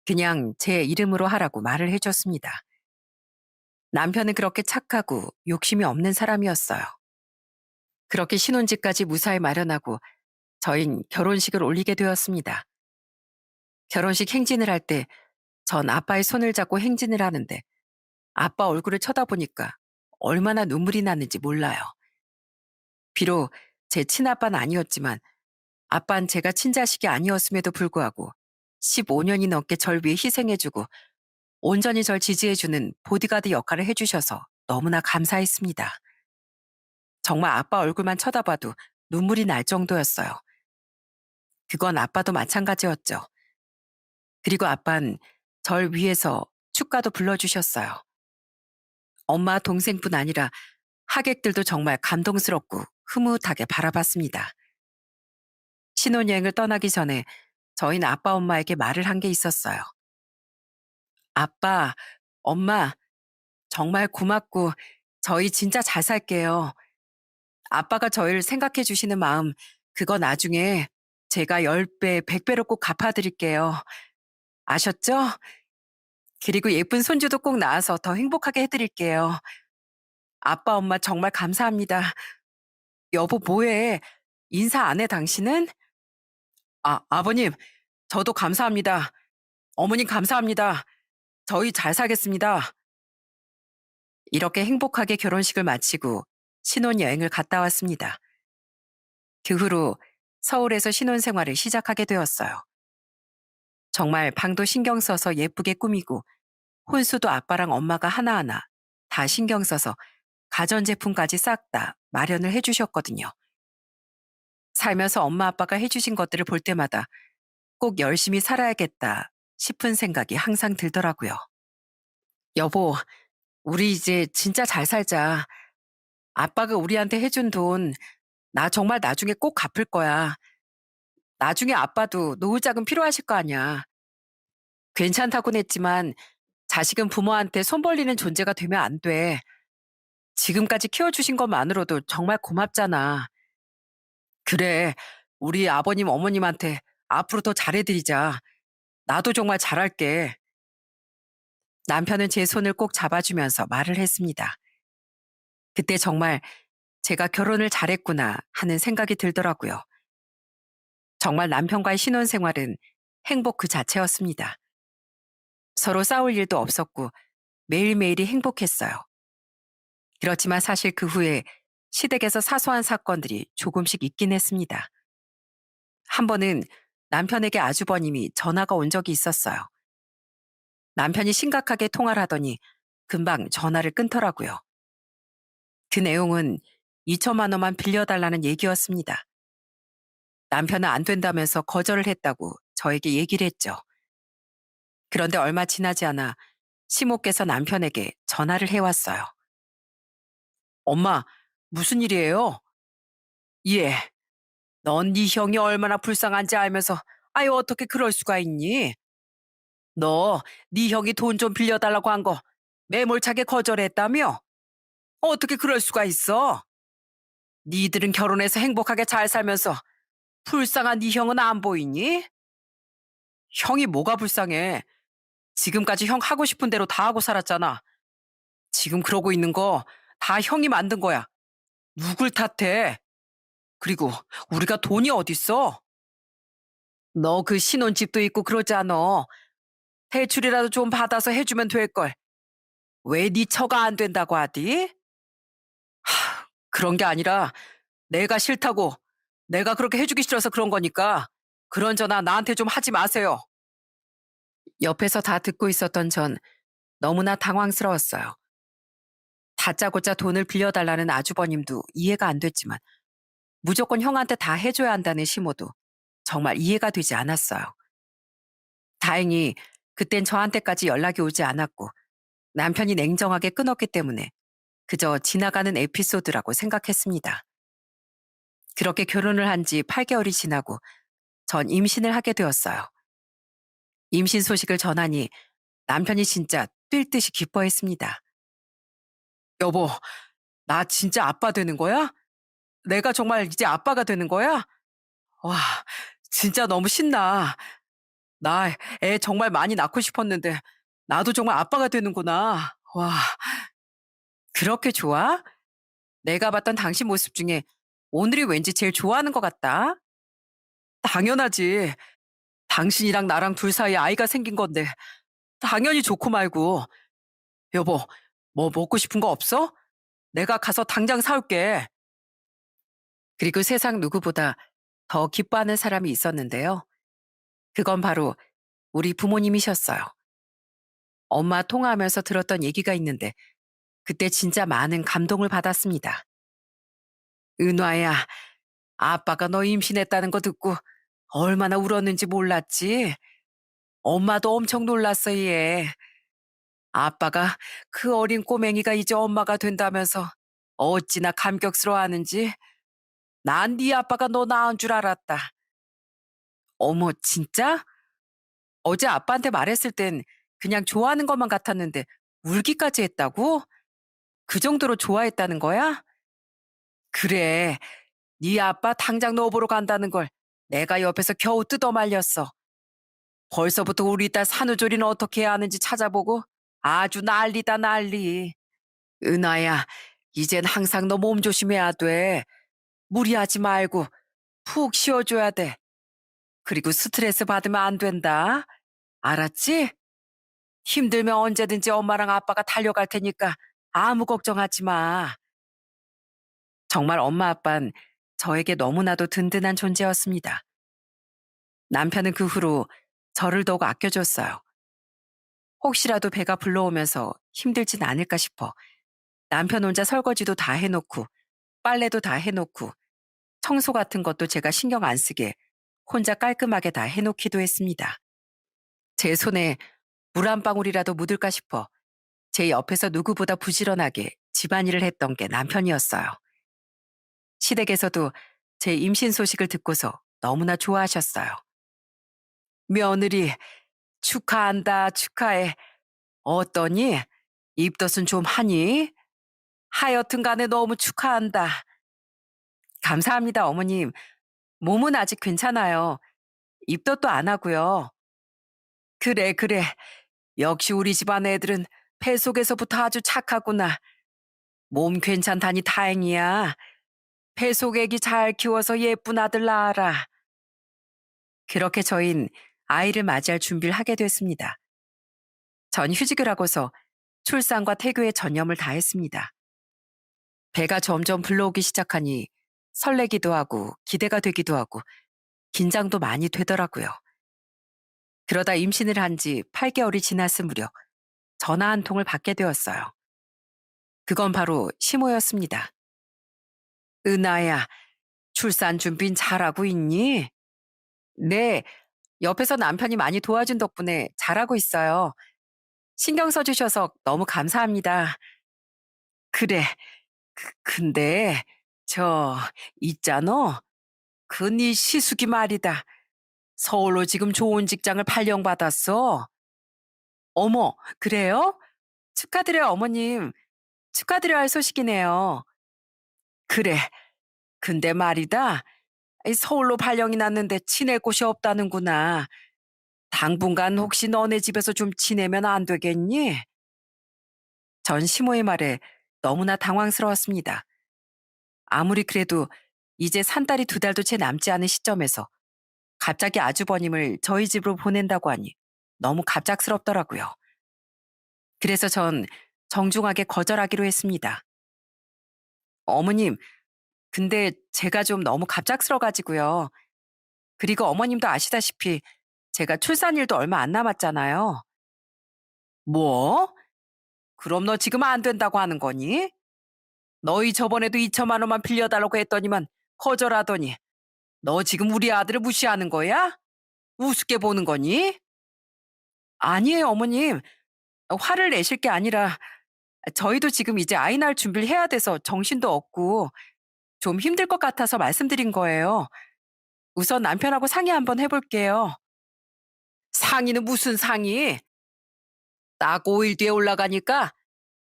그냥 제 이름으로 하라고 말을 해줬습니다. 남편은 그렇게 착하고 욕심이 없는 사람이었어요. 그렇게 신혼집까지 무사히 마련하고 저흰 결혼식을 올리게 되었습니다. 결혼식 행진을 할 때 전 아빠의 손을 잡고 행진을 하는데 아빠 얼굴을 쳐다보니까 얼마나 눈물이 났는지 몰라요. 비록 제 친아빠는 아니었지만 아빠는 제가 친자식이 아니었음에도 불구하고 15년이 넘게 절 위해 희생해주고 온전히 절 지지해주는 보디가드 역할을 해주셔서 너무나 감사했습니다. 정말 아빠 얼굴만 쳐다봐도 눈물이 날 정도였어요. 그건 아빠도 마찬가지였죠. 그리고 아빠는 절 위해서 축가도 불러주셨어요. 엄마 동생뿐 아니라 하객들도 정말 감동스럽고 흐뭇하게 바라봤습니다. 신혼여행을 떠나기 전에 저희는 아빠 엄마에게 말을 한 게 있었어요. 아빠, 엄마, 정말 고맙고 저희 진짜 잘 살게요. 아빠가 저희를 생각해 주시는 마음, 그거 나중에 제가 10배, 100배로 꼭 갚아드릴게요. 아셨죠? 그리고 예쁜 손주도 꼭 낳아서 더 행복하게 해드릴게요. 아빠, 엄마 정말 감사합니다. 여보, 뭐해? 인사 안 해, 당신은? 아, 아버님, 저도 감사합니다. 어머님 감사합니다. 저희 잘 살겠습니다. 이렇게 행복하게 결혼식을 마치고 신혼여행을 갔다 왔습니다. 그 후로 서울에서 신혼생활을 시작하게 되었어요. 정말 방도 신경 써서 예쁘게 꾸미고 혼수도 아빠랑 엄마가 하나하나 다 신경 써서 가전제품까지 싹 다 마련을 해주셨거든요. 살면서 엄마 아빠가 해주신 것들을 볼 때마다 꼭 열심히 살아야겠다 싶은 생각이 항상 들더라고요. 여보, 우리 이제 진짜 잘 살자. 아빠가 우리한테 해준 돈, 나 정말 나중에 꼭 갚을 거야. 나중에 아빠도 노후 자금 필요하실 거 아니야. 괜찮다고는 했지만 자식은 부모한테 손 벌리는 존재가 되면 안 돼. 지금까지 키워주신 것만으로도 정말 고맙잖아. 그래, 우리 아버님, 어머님한테 앞으로 더 잘해드리자. 나도 정말 잘할게. 남편은 제 손을 꼭 잡아주면서 말을 했습니다. 그때 정말 제가 결혼을 잘했구나 하는 생각이 들더라고요. 정말 남편과의 신혼생활은 행복 그 자체였습니다. 서로 싸울 일도 없었고 매일매일이 행복했어요. 그렇지만 사실 그 후에 시댁에서 사소한 사건들이 조금씩 있긴 했습니다. 한 번은 남편에게 아주버님이 전화가 온 적이 있었어요. 남편이 심각하게 통화를 하더니 금방 전화를 끊더라고요. 그 내용은 2천만 원만 빌려달라는 얘기였습니다. 남편은 안 된다면서 거절을 했다고 저에게 얘기를 했죠. 그런데 얼마 지나지 않아 시모께서 남편에게 전화를 해왔어요. 엄마, 무슨 일이에요? 예, 넌 네 형이 얼마나 불쌍한지 알면서 아유, 어떻게 그럴 수가 있니? 너, 네 형이 돈 좀 빌려달라고 한 거 매몰차게 거절했다며? 어떻게 그럴 수가 있어? 니들은 결혼해서 행복하게 잘 살면서 불쌍한 네 형은 안 보이니? 형이 뭐가 불쌍해? 지금까지 형 하고 싶은 대로 다 하고 살았잖아. 지금 그러고 있는 거 다 형이 만든 거야. 누굴 탓해? 그리고 우리가 돈이 어딨어? 너 그 신혼집도 있고 그러지 않아. 대출이라도 좀 받아서 해주면 될걸. 왜 네 처가 안 된다고 하디? 그런 게 아니라 내가 싫다고, 내가 그렇게 해주기 싫어서 그런 거니까 그런저나 나한테 좀 하지 마세요. 옆에서 다 듣고 있었던 전 너무나 당황스러웠어요. 다짜고짜 돈을 빌려달라는 아주버님도 이해가 안 됐지만 무조건 형한테 다 해줘야 한다는 심호도 정말 이해가 되지 않았어요. 다행히 그땐 저한테까지 연락이 오지 않았고 남편이 냉정하게 끊었기 때문에 그저 지나가는 에피소드라고 생각했습니다. 그렇게 결혼을 한 지 8개월이 지나고 전 임신을 하게 되었어요. 임신 소식을 전하니 남편이 진짜 뛸 듯이 기뻐했습니다. 여보, 나 진짜 아빠 되는 거야? 내가 정말 이제 아빠가 되는 거야? 와, 진짜 너무 신나. 나 애 정말 많이 낳고 싶었는데 나도 정말 아빠가 되는구나. 와, 그렇게 좋아? 내가 봤던 당신 모습 중에 오늘이 왠지 제일 좋아하는 것 같다. 당연하지. 당신이랑 나랑 둘 사이에 아이가 생긴 건데 당연히 좋고 말고. 여보, 뭐 먹고 싶은 거 없어? 내가 가서 당장 사올게. 그리고 세상 누구보다 더 기뻐하는 사람이 있었는데요. 그건 바로 우리 부모님이셨어요. 엄마 통화하면서 들었던 얘기가 있는데 그때 진짜 많은 감동을 받았습니다. 은화야, 아빠가 너 임신했다는 거 듣고 얼마나 울었는지 몰랐지? 엄마도 엄청 놀랐어, 얘. 아빠가 그 어린 꼬맹이가 이제 엄마가 된다면서 어찌나 감격스러워하는지 난 네 아빠가 너 낳은 줄 알았다. 어머, 진짜? 어제 아빠한테 말했을 땐 그냥 좋아하는 것만 같았는데 울기까지 했다고? 그 정도로 좋아했다는 거야? 그래, 네 아빠 당장 너 보러 간다는 걸 내가 옆에서 겨우 뜯어 말렸어. 벌써부터 우리 딸 산후조리는 어떻게 해야 하는지 찾아보고 아주 난리다 난리. 은하야, 이젠 항상 너 몸 조심해야 돼. 무리하지 말고 푹 쉬어줘야 돼. 그리고 스트레스 받으면 안 된다. 알았지? 힘들면 언제든지 엄마랑 아빠가 달려갈 테니까 아무 걱정하지 마. 정말 엄마 아빠는 저에게 너무나도 든든한 존재였습니다. 남편은 그 후로 저를 더욱 아껴줬어요. 혹시라도 배가 불러오면서 힘들진 않을까 싶어 남편 혼자 설거지도 다 해놓고 빨래도 다 해놓고 청소 같은 것도 제가 신경 안 쓰게 혼자 깔끔하게 다 해놓기도 했습니다. 제 손에 물 한 방울이라도 묻을까 싶어 제 옆에서 누구보다 부지런하게 집안일을 했던 게 남편이었어요. 시댁에서도 제 임신 소식을 듣고서 너무나 좋아하셨어요. 며느리, 축하한다, 축하해. 어떠니? 입덧은 좀 하니? 하여튼 간에 너무 축하한다. 감사합니다, 어머님. 몸은 아직 괜찮아요. 입덧도 안 하고요. 그래, 그래. 역시 우리 집안 애들은 뱃 속에서부터 아주 착하구나. 몸 괜찮다니 다행이야. 뱃속 애기 잘 키워서 예쁜 아들 낳아라. 그렇게 저흰 아이를 맞이할 준비를 하게 됐습니다. 전 휴직을 하고서 출산과 태교에 전념을 다했습니다. 배가 점점 불러오기 시작하니 설레기도 하고 기대가 되기도 하고 긴장도 많이 되더라고요. 그러다 임신을 한 지 8개월이 지났을 무렵 전화 한 통을 받게 되었어요. 그건 바로 시모였습니다. 은하야, 출산 준비는 잘하고 있니? 네, 옆에서 남편이 많이 도와준 덕분에 잘하고 있어요. 신경 써주셔서 너무 감사합니다. 그래, 근데, 저, 있잖아. 그 네 시숙이 말이다. 서울로 지금 좋은 직장을 발령받았어. 어머, 그래요? 축하드려요, 어머님. 축하드려야 할 소식이네요. 그래. 근데 말이다. 이 서울로 발령이 났는데 지낼 곳이 없다는구나. 당분간 혹시 너네 집에서 좀 지내면 안 되겠니? 전 시모의 말에 너무나 당황스러웠습니다. 아무리 그래도 이제 산딸이 2달도 채 남지 않은 시점에서 갑자기 아주버님을 저희 집으로 보낸다고 하니 너무 갑작스럽더라고요. 그래서 전 정중하게 거절하기로 했습니다. 어머님, 근데 제가 좀 너무 갑작스러워가지고요. 그리고 어머님도 아시다시피 제가 출산일도 얼마 안 남았잖아요. 뭐? 그럼 너 지금 안 된다고 하는 거니? 너희 저번에도 2천만 원만 빌려달라고 했더니만 거절하더니 너 지금 우리 아들을 무시하는 거야? 우습게 보는 거니? 아니에요, 어머님. 화를 내실 게 아니라 저희도 지금 이제 아이 낳을 준비를 해야 돼서 정신도 없고 좀 힘들 것 같아서 말씀드린 거예요. 우선 남편하고 상의 한번 해볼게요. 상의는 무슨 상의? 딱 5일 뒤에 올라가니까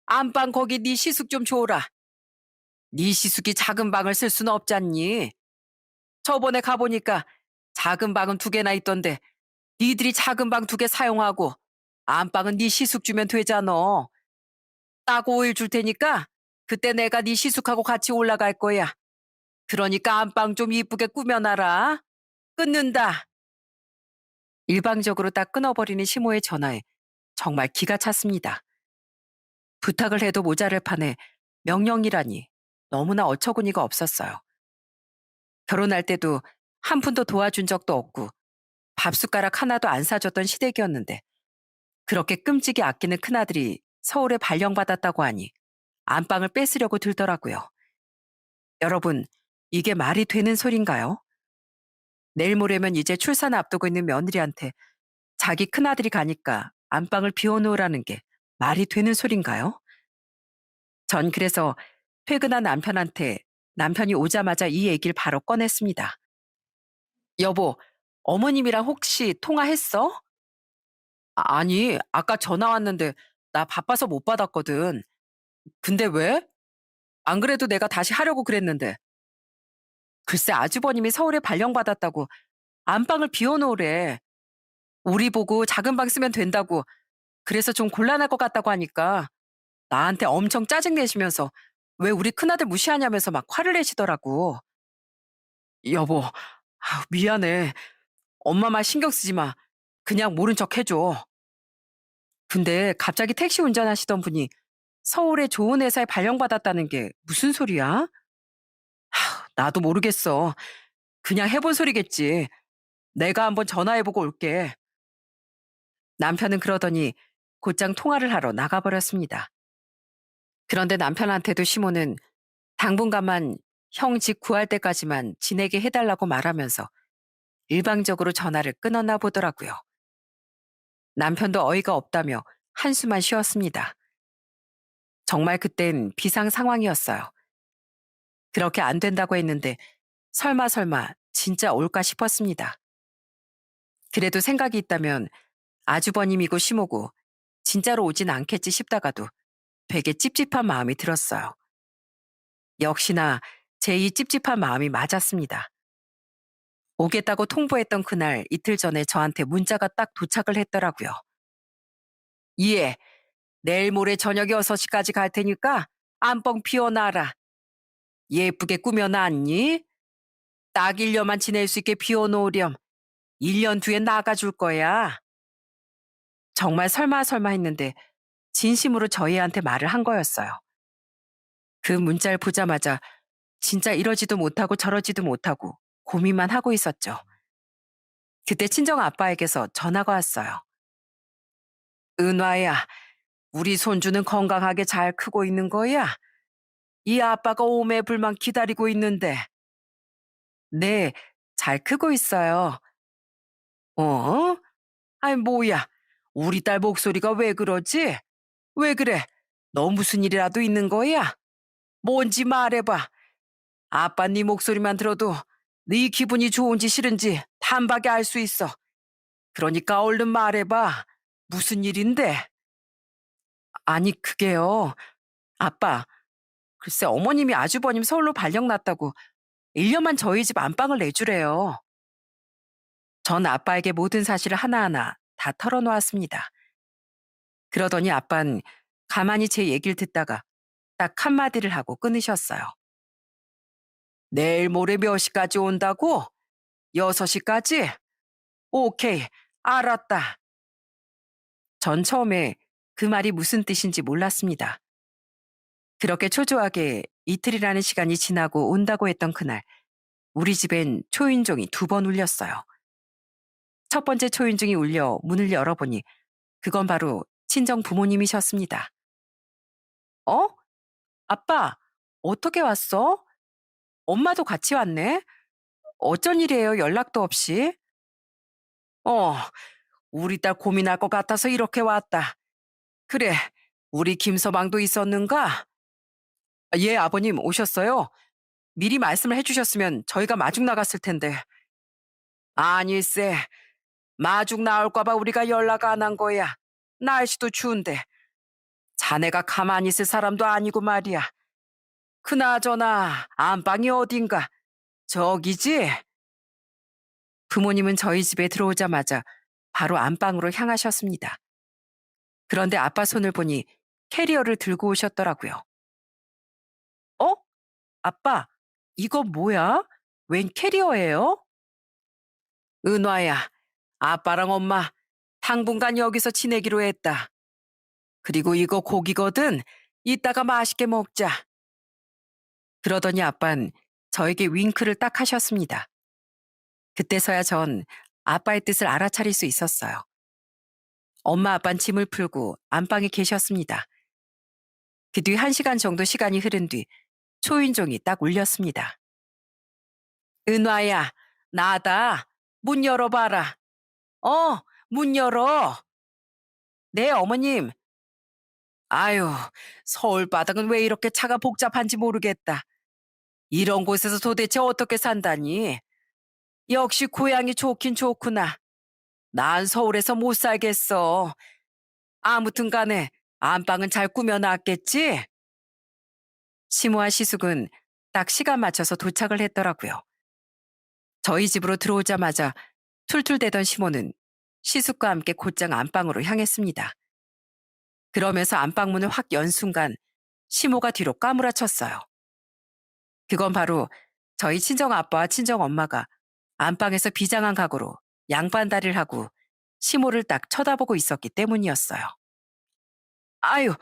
안방 거기 네 시숙 좀 줘라. 네 시숙이 작은 방을 쓸 수는 없잖니. 저번에 가보니까 작은 방은 2개나 있던데 니들이 작은 방 2개 사용하고 안방은 네 시숙 주면 되잖아. 딱 5일 줄 테니까 그때 내가 네 시숙하고 같이 올라갈 거야. 그러니까 안방 좀 이쁘게 꾸며놔라. 끊는다. 일방적으로 딱 끊어버리는 시모의 전화에 정말 기가 찼습니다. 부탁을 해도 모자랄 판에 명령이라니 너무나 어처구니가 없었어요. 결혼할 때도 한 푼도 도와준 적도 없고 밥숟가락 하나도 안 사줬던 시댁이었는데 그렇게 끔찍이 아끼는 큰아들이 서울에 발령받았다고 하니 안방을 뺏으려고 들더라고요. 여러분, 이게 말이 되는 소린가요? 내일 모레면 이제 출산 앞두고 있는 며느리한테 자기 큰아들이 가니까 안방을 비워놓으라는 게 말이 되는 소린가요? 전 그래서 퇴근한 남편한테 남편이 오자마자 이 얘기를 바로 꺼냈습니다. 여보, 어머님이랑 혹시 통화했어? 아니, 아까 전화 왔는데 나 바빠서 못 받았거든. 근데 왜? 안 그래도 내가 다시 하려고 그랬는데. 글쎄 아주버님이 서울에 발령받았다고 안방을 비워놓으래. 우리 보고 작은 방 쓰면 된다고. 그래서 좀 곤란할 것 같다고 하니까 나한테 엄청 짜증내시면서 왜 우리 큰아들 무시하냐면서 막 화를 내시더라고. 여보, 미안해. 엄마 말 신경 쓰지 마. 그냥 모른 척 해줘. 근데 갑자기 택시 운전하시던 분이 서울에 좋은 회사에 발령받았다는 게 무슨 소리야? 나도 모르겠어. 그냥 해본 소리겠지. 내가 한번 전화해보고 올게. 남편은 그러더니 곧장 통화를 하러 나가버렸습니다. 그런데 남편한테도 시모는 당분간만 형 집 구할 때까지만 지내게 해달라고 말하면서 일방적으로 전화를 끊었나 보더라고요. 남편도 어이가 없다며 한숨만 쉬었습니다. 정말 그땐 비상 상황이었어요. 그렇게 안 된다고 했는데 설마 진짜 올까 싶었습니다. 그래도 생각이 있다면 아주버님이고 시모고 진짜로 오진 않겠지 싶다가도 되게 찝찝한 마음이 들었어요. 역시나 제 이 찝찝한 마음이 맞았습니다. 오겠다고 통보했던 그날 이틀 전에 저한테 문자가 딱 도착을 했더라고요. 예, 내일 모레 저녁 6시까지 갈 테니까 안방 비워놔라. 예쁘게 꾸며놨니? 딱 1년만 지낼 수 있게 비워놓으렴. 1년 뒤에 나가줄 거야. 정말 설마 했는데 진심으로 저희한테 말을 한 거였어요. 그 문자를 보자마자 진짜 이러지도 못하고 저러지도 못하고 고민만 하고 있었죠. 그때 친정 아빠에게서 전화가 왔어요. 은화야, 우리 손주는 건강하게 잘 크고 있는 거야? 이 아빠가 오매불만 기다리고 있는데. 네, 잘 크고 있어요. 어? 아이, 뭐야. 우리 딸 목소리가 왜 그러지? 왜 그래? 너 무슨 일이라도 있는 거야? 뭔지 말해봐. 아빠 네 목소리만 들어도 네 기분이 좋은지 싫은지 단박에 알 수 있어. 그러니까 얼른 말해봐. 무슨 일인데? 아니, 그게요. 아빠, 글쎄 어머님이 아주버님 서울로 발령 났다고 1년만 저희 집 안방을 내주래요. 전 아빠에게 모든 사실을 하나하나 다 털어놓았습니다. 그러더니 아빤 가만히 제 얘기를 듣다가 딱 한마디를 하고 끊으셨어요. 내일 모레 몇 시까지 온다고? 6시까지? 오케이, 알았다. 전 처음에 그 말이 무슨 뜻인지 몰랐습니다. 그렇게 초조하게 이틀이라는 시간이 지나고 온다고 했던 그날, 우리 집엔 초인종이 2번 울렸어요. 첫 번째 초인종이 울려 문을 열어보니 그건 바로 친정 부모님이셨습니다. 어? 아빠, 어떻게 왔어? 엄마도 같이 왔네? 어쩐 일이에요, 연락도 없이? 어, 우리 딸 고민할 것 같아서 이렇게 왔다. 그래, 우리 김서방도 있었는가? 예, 아버님 오셨어요? 미리 말씀을 해주셨으면 저희가 마중 나갔을 텐데. 아니쎄, 마중 나올까봐 우리가 연락 안 한 거야. 날씨도 추운데. 자네가 가만히 있을 사람도 아니고 말이야. 그나저나 안방이 어딘가? 저기지? 부모님은 저희 집에 들어오자마자 바로 안방으로 향하셨습니다. 그런데 아빠 손을 보니 캐리어를 들고 오셨더라고요. 어? 아빠, 이거 뭐야? 웬 캐리어예요? 은화야, 아빠랑 엄마 당분간 여기서 지내기로 했다. 그리고 이거 고기거든. 이따가 맛있게 먹자. 그러더니 아빤 저에게 윙크를 딱 하셨습니다. 그때서야 전 아빠의 뜻을 알아차릴 수 있었어요. 엄마 아빤 짐을 풀고 안방에 계셨습니다. 그 뒤 1시간 정도 시간이 흐른 뒤 초인종이 딱 울렸습니다. 은화야, 나다. 문 열어봐라. 어, 문 열어. 네, 어머님. 아유, 서울 바닥은 왜 이렇게 차가 복잡한지 모르겠다. 이런 곳에서 도대체 어떻게 산다니? 역시 고향이 좋긴 좋구나. 난 서울에서 못 살겠어. 아무튼 간에 안방은 잘 꾸며놨겠지? 시모와 시숙은 딱 시간 맞춰서 도착을 했더라고요. 저희 집으로 들어오자마자 툴툴대던 시모는 시숙과 함께 곧장 안방으로 향했습니다. 그러면서 안방문을 확 연 순간 시모가 뒤로 까무라쳤어요. 그건 바로 저희 친정아빠와 친정엄마가 안방에서 비장한 각오로 양반다리를 하고 시모를 딱 쳐다보고 있었기 때문이었어요. 아유,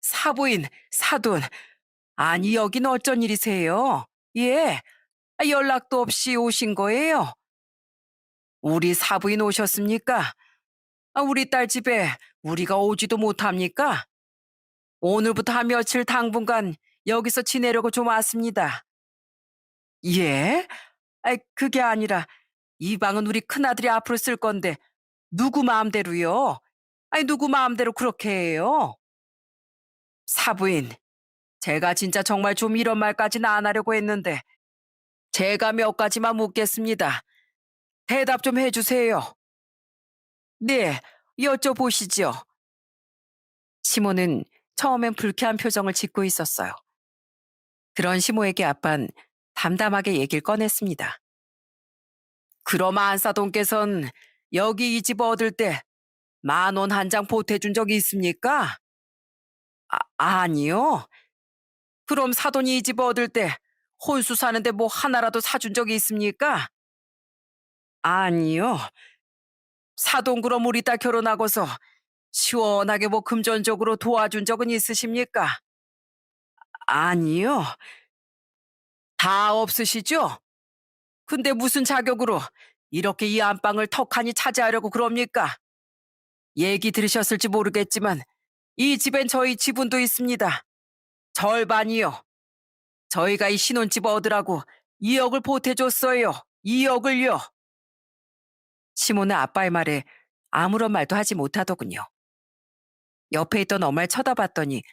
사부인, 사돈. 아니, 여긴 어쩐 일이세요? 예, 연락도 없이 오신 거예요? 우리 사부인 오셨습니까? 우리 딸 집에 우리가 오지도 못합니까? 오늘부터 한 며칠 당분간 여기서 지내려고 좀 왔습니다. 예? 그게 아니라 이 방은 우리 큰아들이 앞으로 쓸 건데 누구 마음대로요? 누구 마음대로 그렇게 해요? 사부인, 제가 진짜 정말 좀 이런 말까지는 안 하려고 했는데 제가 몇 가지만 묻겠습니다. 대답 좀 해주세요. 네, 여쭤보시죠. 시모는 처음엔 불쾌한 표정을 짓고 있었어요. 그런 시모에게 아빤 담담하게 얘기를 꺼냈습니다. 그럼 안사돈께선 여기 이 집 얻을 때 10,000원 한 장 보태준 적이 있습니까? 아니요. 그럼 사돈이 이 집 얻을 때 혼수 사는데 뭐 하나라도 사준 적이 있습니까? 아니요. 사돈 그럼 우리 딸 결혼하고서 시원하게 뭐 금전적으로 도와준 적은 있으십니까? 아니요. 다 없으시죠? 근데 무슨 자격으로 이렇게 이 안방을 턱하니 차지하려고 그럽니까? 얘기 들으셨을지 모르겠지만 이 집엔 저희 지분도 있습니다. 절반이요. 저희가 이 신혼집 얻으라고 2억을 보태줬어요. 2억을요. 시모는 아빠의 말에 아무런 말도 하지 못하더군요. 옆에 있던 엄마를 쳐다봤더니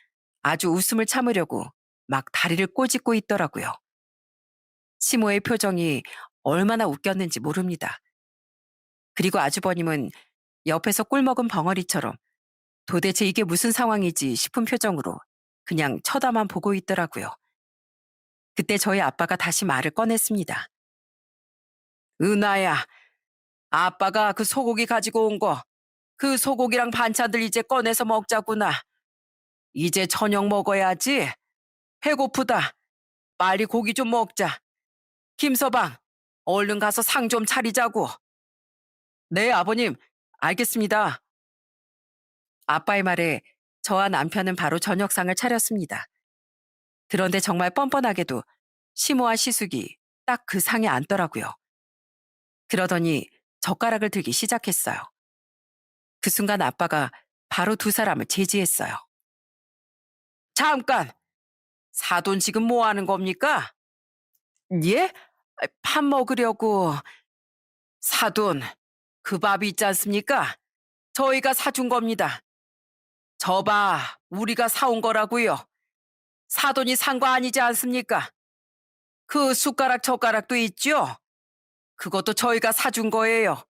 아주 웃음을 참으려고 막 다리를 꼬집고 있더라고요. 시모의 표정이 얼마나 웃겼는지 모릅니다. 그리고 아주버님은 옆에서 꿀먹은 벙어리처럼 도대체 이게 무슨 상황이지 싶은 표정으로 그냥 쳐다만 보고 있더라고요. 그때 저희 아빠가 다시 말을 꺼냈습니다. 은하야, 아빠가 그 소고기 가지고 온 거, 그 소고기랑 반찬들 이제 꺼내서 먹자꾸나. 이제 저녁 먹어야지. 배고프다. 빨리 고기 좀 먹자. 김서방, 얼른 가서 상 좀 차리자고. 네, 아버님. 알겠습니다. 아빠의 말에 저와 남편은 바로 저녁상을 차렸습니다. 그런데 정말 뻔뻔하게도 시모와 시숙이 딱 그 상에 앉더라고요. 그러더니 젓가락을 들기 시작했어요. 그 순간 아빠가 바로 두 사람을 제지했어요. 잠깐! 사돈 지금 뭐 하는 겁니까? 예? 밥 먹으려고. 사돈, 그 밥이 있지 않습니까? 저희가 사준 겁니다. 저 봐, 우리가 사온 거라고요. 사돈이 산 거 아니지 않습니까? 그 숟가락 젓가락도 있죠? 그것도 저희가 사준 거예요.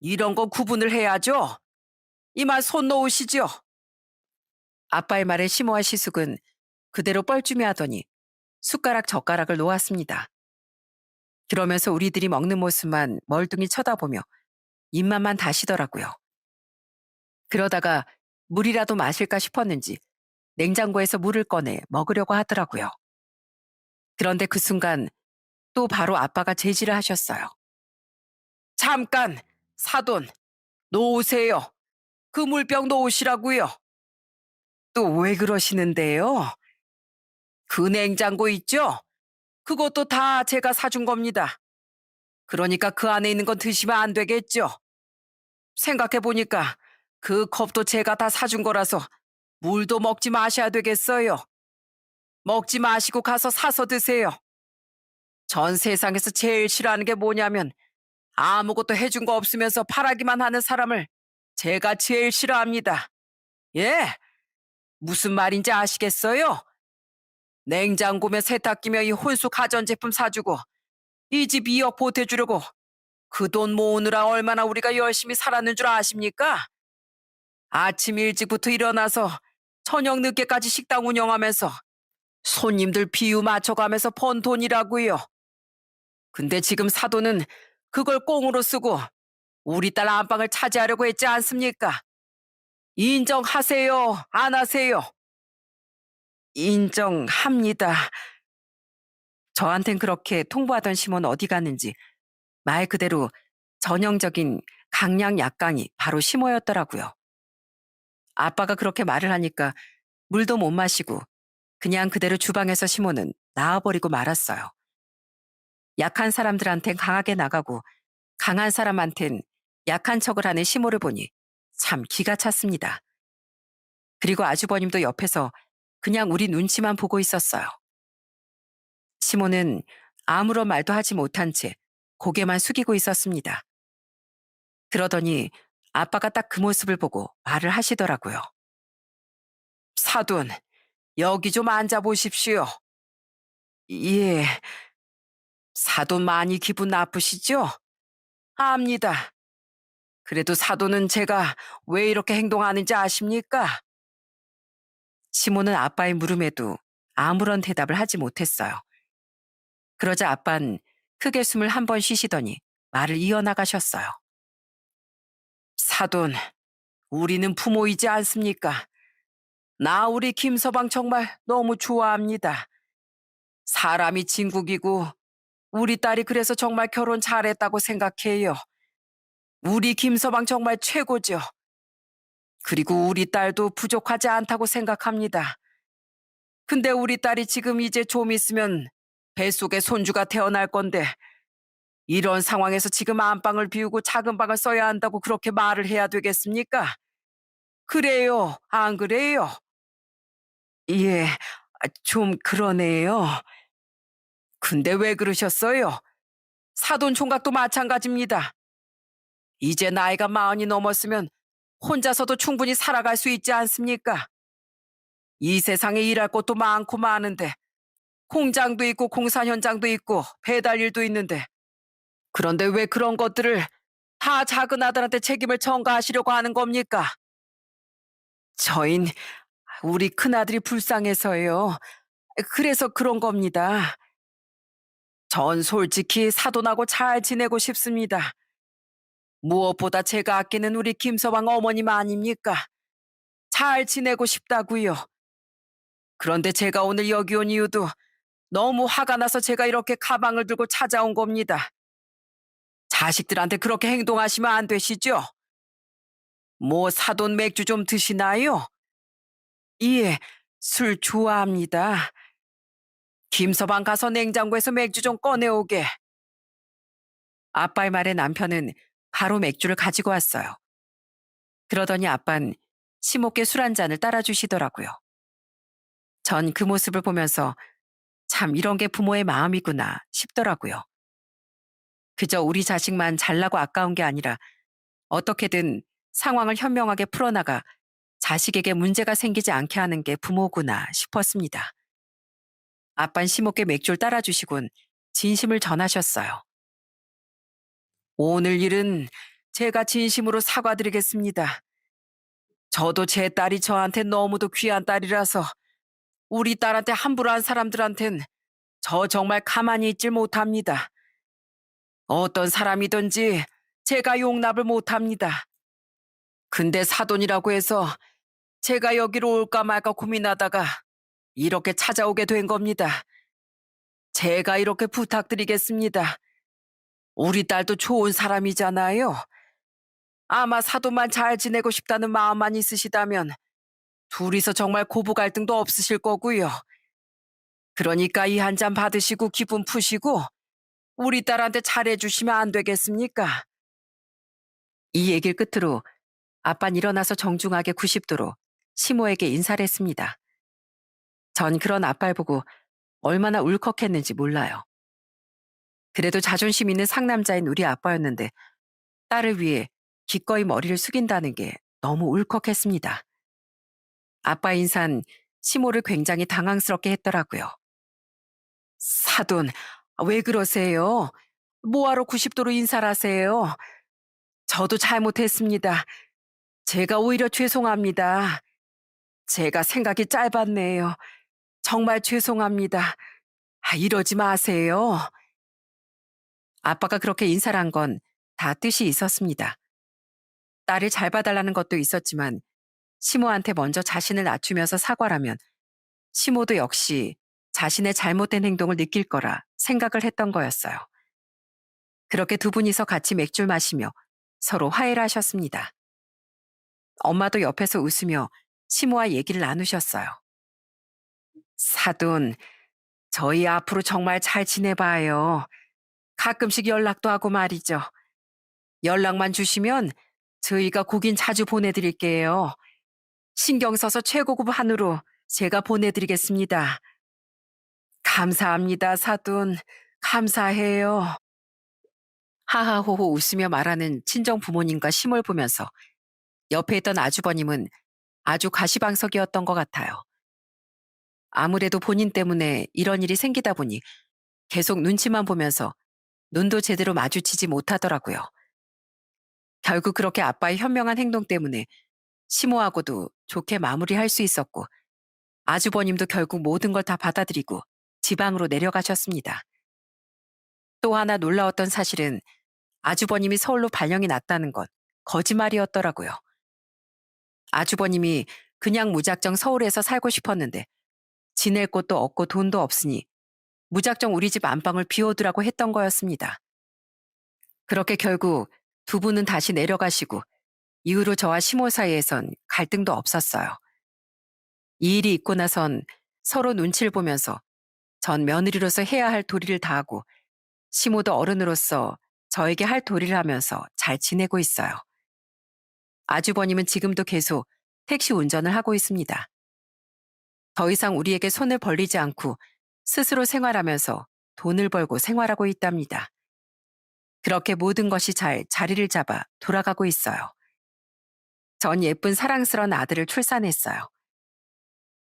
이런 거 구분을 해야죠. 이만 손 놓으시죠. 아빠의 말에 시모와 시숙은 그대로 뻘쭘해 하더니 숟가락 젓가락을 놓았습니다. 그러면서 우리들이 먹는 모습만 멀뚱히 쳐다보며 입맛만 다시더라고요. 그러다가 물이라도 마실까 싶었는지 냉장고에서 물을 꺼내 먹으려고 하더라고요. 그런데 그 순간 또 바로 아빠가 제지를 하셨어요. 잠깐! 사돈! 놓으세요. 그 물병 놓으시라고요. 또 왜 그러시는데요? 그 냉장고 있죠? 그것도 다 제가 사준 겁니다. 그러니까 그 안에 있는 건 드시면 안 되겠죠? 생각해보니까 그 컵도 제가 다 사준 거라서 물도 먹지 마셔야 되겠어요. 먹지 마시고 가서 사서 드세요. 전 세상에서 제일 싫어하는 게 뭐냐면 아무것도 해준 거 없으면서 바라기만 하는 사람을 제가 제일 싫어합니다. 예? 무슨 말인지 아시겠어요? 냉장고며 세탁기며 이 혼수 가전제품 사주고 이 집 2억 보태주려고 그 돈 모으느라 얼마나 우리가 열심히 살았는 줄 아십니까? 아침 일찍부터 일어나서 저녁 늦게까지 식당 운영하면서 손님들 비유 맞춰가면서 번 돈이라고요. 근데 지금 사돈은 그걸 꽁으로 쓰고 우리 딸 안방을 차지하려고 했지 않습니까? 인정하세요? 안 하세요? 인정합니다. 저한텐 그렇게 통보하던 시모는 어디 갔는지 말 그대로 전형적인 강약 약강이 바로 시모였더라고요. 아빠가 그렇게 말을 하니까 물도 못 마시고 그냥 그대로 주방에서 시모는 나와버리고 말았어요. 약한 사람들한텐 강하게 나가고 강한 사람한텐 약한 척을 하는 시모를 보니 참 기가 찼습니다. 그리고 아주버님도 옆에서 그냥 우리 눈치만 보고 있었어요. 시모는 아무런 말도 하지 못한 채 고개만 숙이고 있었습니다. 그러더니 아빠가 딱 그 모습을 보고 말을 하시더라고요. 사돈, 여기 좀 앉아보십시오. 예, 사돈 많이 기분 나쁘시죠? 압니다. 그래도 사돈은 제가 왜 이렇게 행동하는지 아십니까? 시모는 아빠의 물음에도 아무런 대답을 하지 못했어요. 그러자 아빤 크게 숨을 한 번 쉬시더니 말을 이어나가셨어요. 사돈, 우리는 부모이지 않습니까? 나 우리 김서방 정말 너무 좋아합니다. 사람이 진국이고 우리 딸이 그래서 정말 결혼 잘했다고 생각해요. 우리 김서방 정말 최고죠. 그리고 우리 딸도 부족하지 않다고 생각합니다. 근데 우리 딸이 지금 이제 좀 있으면 뱃속에 손주가 태어날 건데 이런 상황에서 지금 안방을 비우고 작은 방을 써야 한다고 그렇게 말을 해야 되겠습니까? 그래요, 안 그래요? 예, 좀 그러네요. 근데 왜 그러셨어요? 사돈 총각도 마찬가지입니다. 이제 나이가 40이 넘었으면 혼자서도 충분히 살아갈 수 있지 않습니까? 이 세상에 일할 것도 많고 많은데 공장도 있고 공사 현장도 있고 배달 일도 있는데 그런데 왜 그런 것들을 다 작은 아들한테 책임을 전가하시려고 하는 겁니까? 저흰 우리 큰아들이 불쌍해서요. 그래서 그런 겁니다. 전 솔직히 사돈하고 잘 지내고 싶습니다. 무엇보다 제가 아끼는 우리 김서방 어머님 아닙니까? 잘 지내고 싶다고요. 그런데 제가 오늘 여기 온 이유도 너무 화가 나서 제가 이렇게 가방을 들고 찾아온 겁니다. 자식들한테 그렇게 행동하시면 안 되시죠? 뭐 사돈 맥주 좀 드시나요? 예, 술 좋아합니다. 김서방 가서 냉장고에서 맥주 좀 꺼내오게. 아빠의 말에 남편은 바로 맥주를 가지고 왔어요. 그러더니 아빤 심없게 술 한 잔을 따라주시더라고요. 전 그 모습을 보면서 참 이런 게 부모의 마음이구나 싶더라고요. 그저 우리 자식만 잘나고 아까운 게 아니라 어떻게든 상황을 현명하게 풀어나가 자식에게 문제가 생기지 않게 하는 게 부모구나 싶었습니다. 아빤 심없게 맥주를 따라주시곤 진심을 전하셨어요. 오늘 일은 제가 진심으로 사과드리겠습니다. 저도 제 딸이 저한테 너무도 귀한 딸이라서 우리 딸한테 함부로 한 사람들한텐 저 정말 가만히 있질 못합니다. 어떤 사람이든지 제가 용납을 못합니다. 근데 사돈이라고 해서 제가 여기로 올까 말까 고민하다가 이렇게 찾아오게 된 겁니다. 제가 이렇게 부탁드리겠습니다. 우리 딸도 좋은 사람이잖아요. 아마 사돈만 잘 지내고 싶다는 마음만 있으시다면 둘이서 정말 고부 갈등도 없으실 거고요. 그러니까 이 한 잔 받으시고 기분 푸시고 우리 딸한테 잘해주시면 안 되겠습니까? 이 얘기를 끝으로 아빤 일어나서 정중하게 90도로 시모에게 인사를 했습니다. 전 그런 아빠를 보고 얼마나 울컥했는지 몰라요. 그래도 자존심 있는 상남자인 우리 아빠였는데 딸을 위해 기꺼이 머리를 숙인다는 게 너무 울컥했습니다. 아빠 인사는 시모를 굉장히 당황스럽게 했더라고요. 사돈, 왜 그러세요? 뭐하러 90도로 인사를 하세요? 저도 잘못했습니다. 제가 오히려 죄송합니다. 제가 생각이 짧았네요. 정말 죄송합니다. 이러지 마세요. 아빠가 그렇게 인사를 한 건 다 뜻이 있었습니다. 딸을 잘 봐달라는 것도 있었지만 시모한테 먼저 자신을 낮추면서 사과라면 시모도 역시 자신의 잘못된 행동을 느낄 거라 생각을 했던 거였어요. 그렇게 두 분이서 같이 맥주를 마시며 서로 화해를 하셨습니다. 엄마도 옆에서 웃으며 시모와 얘기를 나누셨어요. 사돈, 저희 앞으로 정말 잘 지내봐요. 가끔씩 연락도 하고 말이죠. 연락만 주시면 저희가 고긴 자주 보내드릴게요. 신경 써서 최고급 한우로 제가 보내드리겠습니다. 감사합니다, 사돈. 감사해요. 하하호호 웃으며 말하는 친정 부모님과 심을 보면서 옆에 있던 아주버님은 아주 가시방석이었던 것 같아요. 아무래도 본인 때문에 이런 일이 생기다 보니 계속 눈치만 보면서 눈도 제대로 마주치지 못하더라고요. 결국 그렇게 아빠의 현명한 행동 때문에 시모하고도 좋게 마무리할 수 있었고 아주버님도 결국 모든 걸 다 받아들이고 지방으로 내려가셨습니다. 또 하나 놀라웠던 사실은 아주버님이 서울로 발령이 났다는 건 거짓말이었더라고요. 아주버님이 그냥 무작정 서울에서 살고 싶었는데 지낼 곳도 없고 돈도 없으니 무작정 우리 집 안방을 비워두라고 했던 거였습니다. 그렇게 결국 두 분은 다시 내려가시고 이후로 저와 시모 사이에선 갈등도 없었어요. 이 일이 있고 나선 서로 눈치를 보면서 전 며느리로서 해야 할 도리를 다하고 시모도 어른으로서 저에게 할 도리를 하면서 잘 지내고 있어요. 아주버님은 지금도 계속 택시 운전을 하고 있습니다. 더 이상 우리에게 손을 벌리지 않고 스스로 생활하면서 돈을 벌고 생활하고 있답니다. 그렇게 모든 것이 잘 자리를 잡아 돌아가고 있어요. 전 예쁜 사랑스러운 아들을 출산했어요.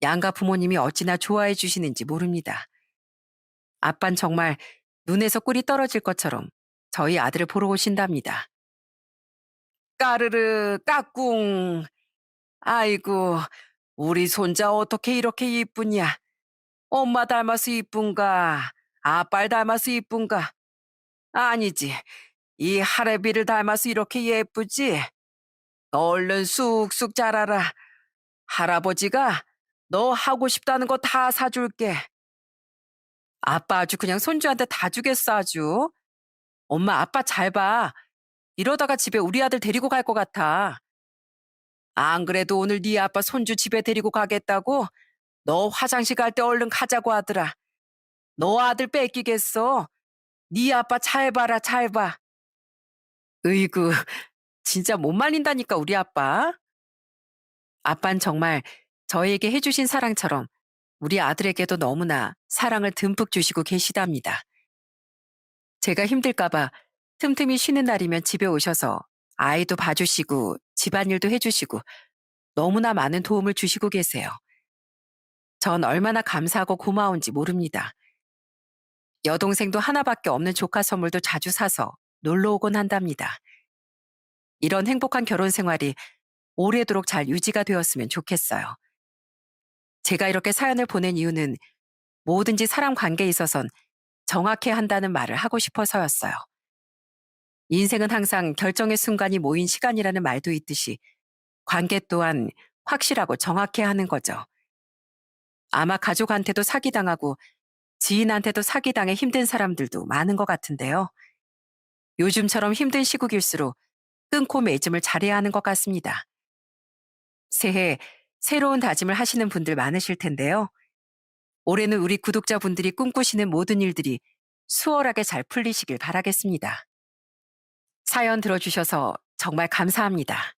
양가 부모님이 어찌나 좋아해 주시는지 모릅니다. 아빤 정말 눈에서 꿀이 떨어질 것처럼 저희 아들을 보러 오신답니다. 까르르 까꿍. 아이고, 우리 손자 어떻게 이렇게 이쁘냐? 엄마 닮아서 이쁜가? 아빠를 닮아서 이쁜가? 아니지. 이 할애비를 닮아서 이렇게 예쁘지? 얼른 쑥쑥 자라라. 할아버지가 너 하고 싶다는 거 다 사줄게. 아빠 아주 그냥 손주한테 다 주겠어 아주. 엄마 아빠 잘 봐. 이러다가 집에 우리 아들 데리고 갈 것 같아. 안 그래도 오늘 네 아빠 손주 집에 데리고 가겠다고 너 화장실 갈 때 얼른 가자고 하더라. 너 아들 뺏기겠어. 네 아빠 잘 봐라 잘 봐. 으이구 진짜 못 말린다니까 우리 아빠. 아빤 정말 저에게 해주신 사랑처럼 우리 아들에게도 너무나 사랑을 듬뿍 주시고 계시답니다. 제가 힘들까봐 틈틈이 쉬는 날이면 집에 오셔서 아이도 봐주시고 집안일도 해주시고 너무나 많은 도움을 주시고 계세요. 전 얼마나 감사하고 고마운지 모릅니다. 여동생도 하나밖에 없는 조카 선물도 자주 사서 놀러 오곤 한답니다. 이런 행복한 결혼 생활이 오래도록 잘 유지가 되었으면 좋겠어요. 제가 이렇게 사연을 보낸 이유는 뭐든지 사람 관계에 있어선 정확해야 한다는 말을 하고 싶어서였어요. 인생은 항상 결정의 순간이 모인 시간이라는 말도 있듯이 관계 또한 확실하고 정확해야 하는 거죠. 아마 가족한테도 사기당하고 지인한테도 사기당해 힘든 사람들도 많은 것 같은데요. 요즘처럼 힘든 시국일수록 끊고 맺음을 잘해야 하는 것 같습니다. 새해 새로운 다짐을 하시는 분들 많으실 텐데요. 올해는 우리 구독자분들이 꿈꾸시는 모든 일들이 수월하게 잘 풀리시길 바라겠습니다. 사연 들어주셔서 정말 감사합니다.